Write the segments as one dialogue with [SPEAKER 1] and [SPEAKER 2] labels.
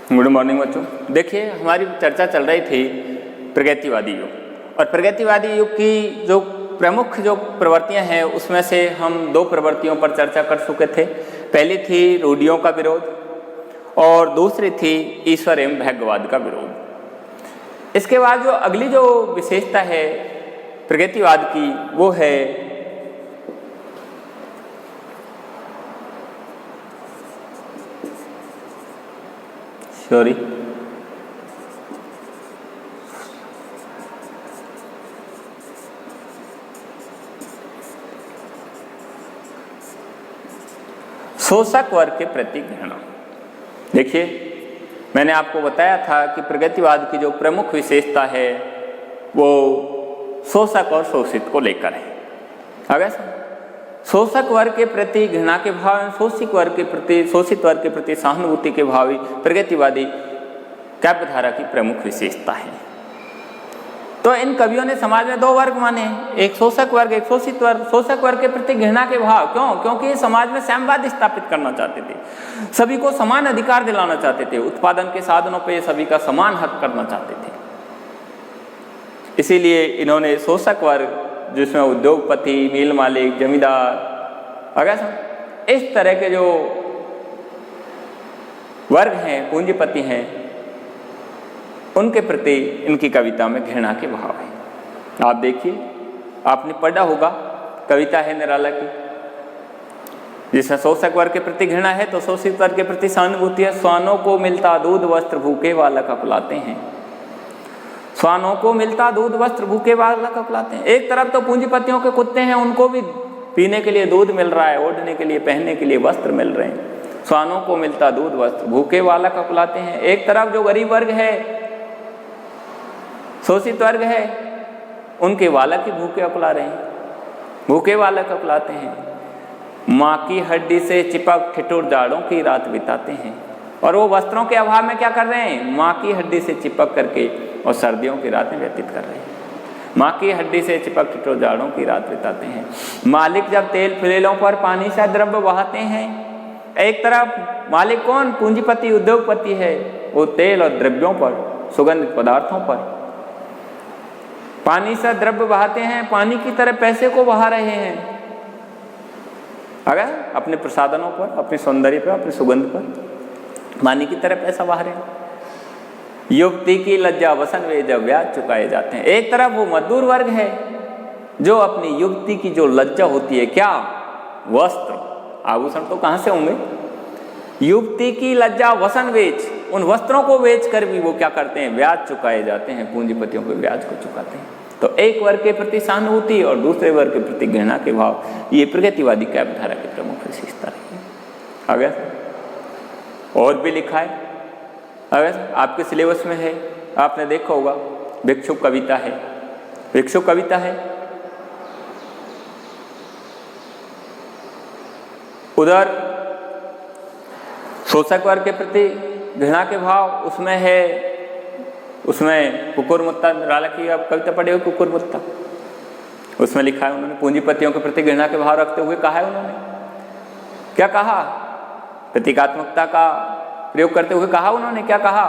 [SPEAKER 1] Good morning बच्चों। देखिए, हमारी चर्चा चल रही थी प्रगतिवादी युग, और प्रगतिवादी युग की जो प्रमुख जो प्रवृत्तियां हैं उसमें से हम दो प्रवृत्तियों पर चर्चा कर चुके थे। पहली थी रूढ़ियों का विरोध और दूसरी थी ईश्वर एवं भाग्यवाद का विरोध। इसके बाद जो अगली जो विशेषता है प्रगतिवाद की वो है शोषक वर्ग के प्रति घृणा। देखिए, मैंने आपको बताया था कि प्रगतिवाद की जो प्रमुख विशेषता है वो शोषक और शोषित को लेकर है। अगर शोषक वर्ग के प्रति घृणा के भाव, शोषित वर्ग के प्रति सहानुभूति के भाव प्रगतिवादी काव्यधारा की प्रमुख विशेषता है। तो इन कवियों ने समाज में दो वर्ग माने, एक शोषक वर्ग, एक शोषित वर्ग। शोषक वर्ग के प्रति घृणा के भाव क्यों? क्योंकि समाज में साम्यवाद स्थापित करना चाहते थे, सभी को समान अधिकार दिलाना चाहते थे, उत्पादन के साधनों पे सभी का समान हक करना चाहते थे। इसीलिए इन्होंने शोषक वर्ग, जिसमें उद्योगपति, मिल मालिक, जमींदार, अगर इस तरह के जो वर्ग हैं, पूंजीपति हैं, उनके प्रति इनकी कविता में घृणा के भाव है। आप देखिए, आपने पढ़ा होगा, कविता है निराला की, जिसमें शोषक वर्ग के प्रति घृणा है तो शोषित वर्ग के प्रति सहानुभूति है। स्वानों को मिलता दूध वस्त्र भूखे बालक अपलाते हैं। स्वानों को मिलता दूध वस्त्र भूखे बालक अपलाते हैं। एक तरफ तो पूंजीपतियों के कुत्ते हैं, उनको भी पीने के लिए दूध मिल रहा है, ओढ़ने के लिए, पहनने के लिए वस्त्र मिल रहे हैं। स्वानों को मिलता दूध वस्त्र भूखे बालक अपलाते हैं। एक तरफ जो गरीब वर्ग है, शोषित वर्ग है, उनके बालक ही भूखे अपला रहे हैं, भूखे बालक अपलाते हैं। माँ की हड्डी से चिपक ठिठुर जाड़ों की रात बिताते हैं, और वो वस्त्रों के अभाव में क्या कर रहे हैं? माँ की हड्डी से चिपक करके और सर्दियों की रातें व्यतीत कर रहे हैं। माँ की हड्डी से चिपक ठिठुर जाड़ों की रात बिताते हैं। मालिक जब तेल फिलेलों पर पानी सा द्रव्य बहाते हैं। एक तरफ मालिक कौन? पूंजीपति, उद्योगपति है, वो तेल और द्रव्यों पर, सुगंधित पदार्थों पर पानी सा द्रव्य बहाते हैं, पानी की तरह पैसे को बहा रहे हैं, अगर अपने प्रसाधनों पर, अपने सौंदर्य पर, अपने सुगंध पर पानी की तरह पैसा बहा रहे हैं। युवती की लज्जा वसन वे जब ब्याज चुकाए जाते हैं। एक तरफ वो मजदूर वर्ग है जो अपनी युवती की जो लज्जा होती है, क्या? वस्त्र, आभूषण तो कहाँ से होंगे? युवती की लज्जा वसन बेच, उन वस्त्रों को बेच कर भी वो क्या करते हैं? ब्याज चुकाए जाते हैं, पूंजीपतियों को ब्याज को चुकाते हैं। तो एक वर्ग के प्रति सहानुभूति और दूसरे वर्ग के प्रति घृणा के भाव, ये प्रगतिवादी काव्यधारा की प्रमुख विशेषता है। अगर और भी लिखा है, अगर आपके सिलेबस में है, आपने देखा होगा, भिक्षुक कविता है। भिक्षुक कविता है, उधर शोषक वर्ग के प्रति घृणा के भाव, उसमें है, उसमें कुकुरमुत्ता, निराला की आप कविता पढ़े हो कुकुरमुत्ता, उसमें लिखा है उन्होंने पूंजीपतियों के प्रति घृणा के भाव रखते हुए कहा है, उन्होंने क्या कहा? प्रतीकात्मकता का प्रयोग करते हुए कहा उन्होंने, क्या कहा?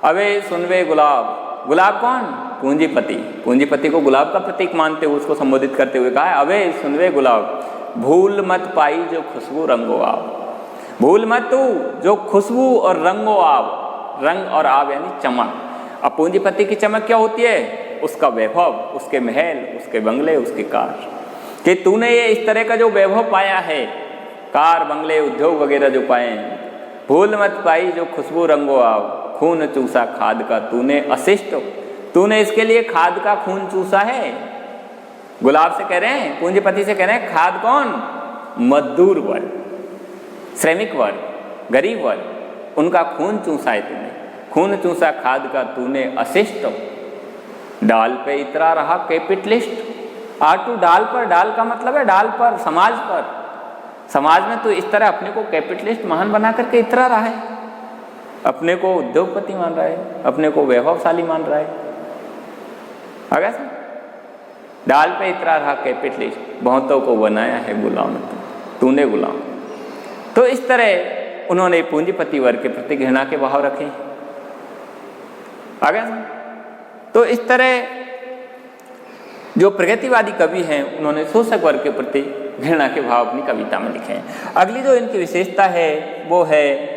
[SPEAKER 1] अबे सुनवे गुलाब। गुलाब कौन? पूंजीपति। पूंजीपति को गुलाब का प्रतीक मानते हुए उसको संबोधित करते हुए कहा है, अबे सुनवे गुलाब, भूल मत पाई जो खुशबू रंगो आब। भूल मत तू जो खुशबू और रंगो आब, रंग और आब यानी चमक। अब पूंजीपति की चमक क्या होती है? उसका वैभव, उसके महल, उसके बंगले, उसकी कार। कि तूने ये इस तरह का जो वैभव पाया है, कार, बंगले, उद्योग वगैरह जो पाए हैं, भूल मत पाई जो खुशबू रंगो आब, खून चूसा खाद का तूने अशिष्ट। तूने इसके लिए खाद का खून चूसा है। गुलाब से कह रहे हैं, पूंजीपति से कह रहे हैं, खाद कौन? मजदूर वर्ग, श्रमिक वर्ग, गरीब वर्ग, उनका खून चूसा है तूने। खून चूसा खाद का तूने अशिष्ट। डाल पे इतरा रहा कैपिटलिस्ट। आटू डाल पर, डाल का मतलब है डाल पर, समाज पर। समाज में तो इस तरह अपने को कैपिटलिस्ट महान बना करके इतरा रहा है, अपने को उद्योगपति मान रहा है, अपने को वैभवशाली मान रहा है। अगर डाल पे इतरा रहा कैपिटलिस्ट, बहुतों को बनाया है गुलाम तूने गुलाम। तो इस तरह उन्होंने पूंजीपति वर्ग के प्रति घृणा के भाव रखे। आ गया? तो इस तरह जो प्रगतिवादी कवि हैं उन्होंने शोषक वर्ग के प्रति घृणा के भाव अपनी कविता में लिखे हैं। अगली जो इनकी विशेषता है वो है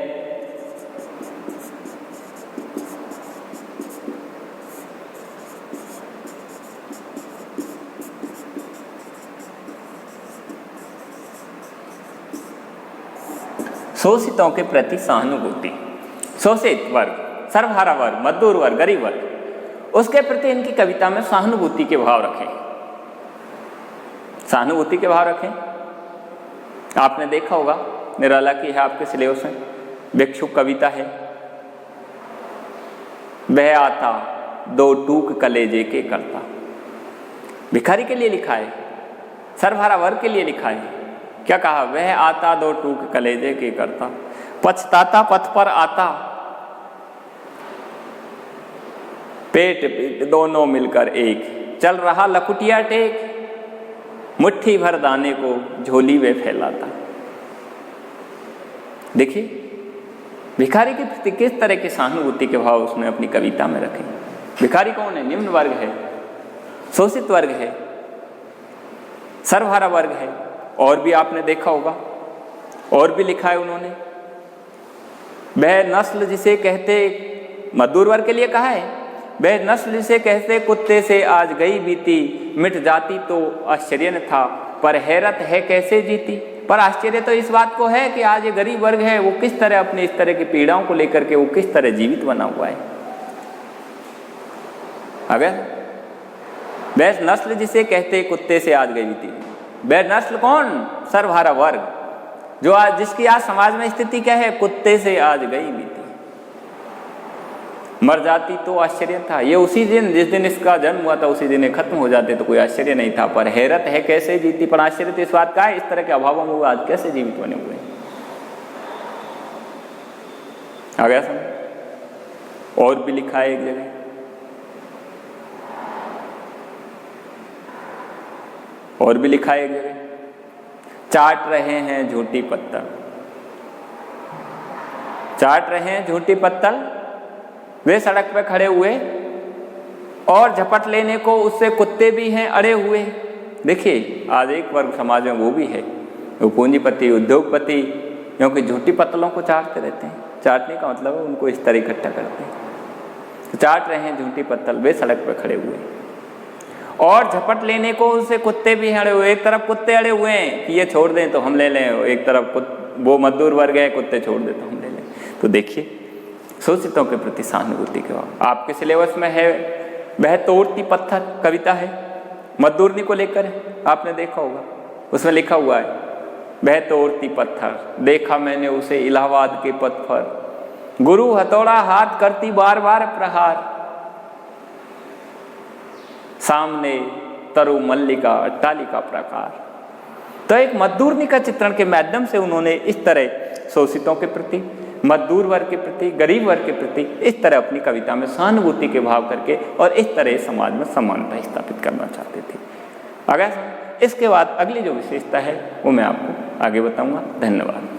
[SPEAKER 1] शोषितों के प्रति सहानुभूति। शोषित वर्ग, सर्वहारा वर्ग, मजदूर वर्ग, गरीब वर्ग, उसके प्रति इनकी कविता में सहानुभूति के भाव रखें। सहानुभूति के भाव रखें। आपने देखा होगा, निराला की है आपके सिलेबस में, भिक्षुक कविता है। वह आता दो टूक कलेजे के करता, भिखारी के लिए लिखा है, सर्वहारा वर्ग के लिए लिखा है। क्या कहा? वह आता दो टूक कलेजे के करता, पछताता पथ पर आता, पेट पीट दोनों मिलकर एक, चल रहा लकुटिया टेक, मुट्ठी भर दाने को झोली में फैलाता। देखिए भिखारी के प्रति किस तरह की सहानुभूति के भाव उसने अपनी कविता में रखे। भिखारी कौन है? निम्न वर्ग है, शोषित वर्ग है, सर्वहारा वर्ग है। और भी आपने देखा होगा, और भी लिखा है उन्होंने, वह नस्ल जिसे कहते, मजदूर वर्ग के लिए कहा है, वह नस्ल जिसे कहते कुत्ते से आज गई बीती, मिट जाती तो आश्चर्य न था, पर हैरत है कैसे जीती। पर आश्चर्य तो इस बात को है कि आज ये गरीब वर्ग है, वो किस तरह अपने इस तरह की पीड़ाओं को लेकर के वो किस तरह जीवित बना हुआ है। अगर वह नस्ल जिसे कहते कुत्ते से आज गई बीती, वह नस्ल कौन? सर्वहारा वर्ग, जो आज जिसकी आज समाज में स्थिति क्या है? कुत्ते से आज गई बीती, मर जाती तो आश्चर्य था। ये उसी दिन जिस दिन इसका जन्म हुआ था उसी दिन ये खत्म हो जाते तो कोई आश्चर्य नहीं था। पर हैरत है कैसे जीती, पर आश्चर्य तो इस बात का है इस तरह के अभावों में वो आज कैसे जीवित बने हुए हैं। आ गया समझ? और भी लिखा है एक जगह, और भी लिखा है एक जगह, चाट रहे हैं झूठी पत्तल, चाट रहे हैं झूठी पत्तल, वे सड़क पर खड़े हुए और झपट लेने को उससे कुत्ते भी हैं अड़े हुए। देखिए आज एक वर्ग समाज में वो भी है, वो पूंजीपति उद्योगपति, क्योंकि झूठी पत्तलों को चाटते रहते हैं। चाटने का मतलब है उनको इस तरह इकट्ठा करते हैं। तो चाट रहे हैं झूठी पत्तल, वे सड़क पर खड़े हुए और झपट लेने को उससे कुत्ते भी अड़े हुए। एक तरफ कुत्ते अड़े हुए हैं कि ये छोड़ दें तो हम ले लें, एक तरफ वो मजदूर वर्ग है, कुत्ते छोड़ दें तो हम ले लें। तो देखिए शोषितों के प्रति सहानुभूति के भाव। आपके सिलेबस में है वह तोड़ती पत्थर कविता है, मजदूरनी को लेकर है, आपने देखा होगा। उसमें लिखा हुआ है वह तोड़ती पत्थर, देखा मैंने उसे इलाहाबाद के पथ पर, गुरु हथौड़ा हाथ करती बार बार प्रहार, सामने तरु मल्लिका अट्टालिका प्रकार। तो एक मजदूरनी का चित्रण के माध्यम से उन्होंने इस तरह शोषितों के प्रति, मजदूर वर्ग के प्रति, गरीब वर्ग के प्रति इस तरह अपनी कविता में सहानुभूति के भाव करके और इस तरह समाज में समानता स्थापित करना चाहते थे। अगर इसके बाद अगली जो विशेषता है वो मैं आपको आगे बताऊंगा। धन्यवाद।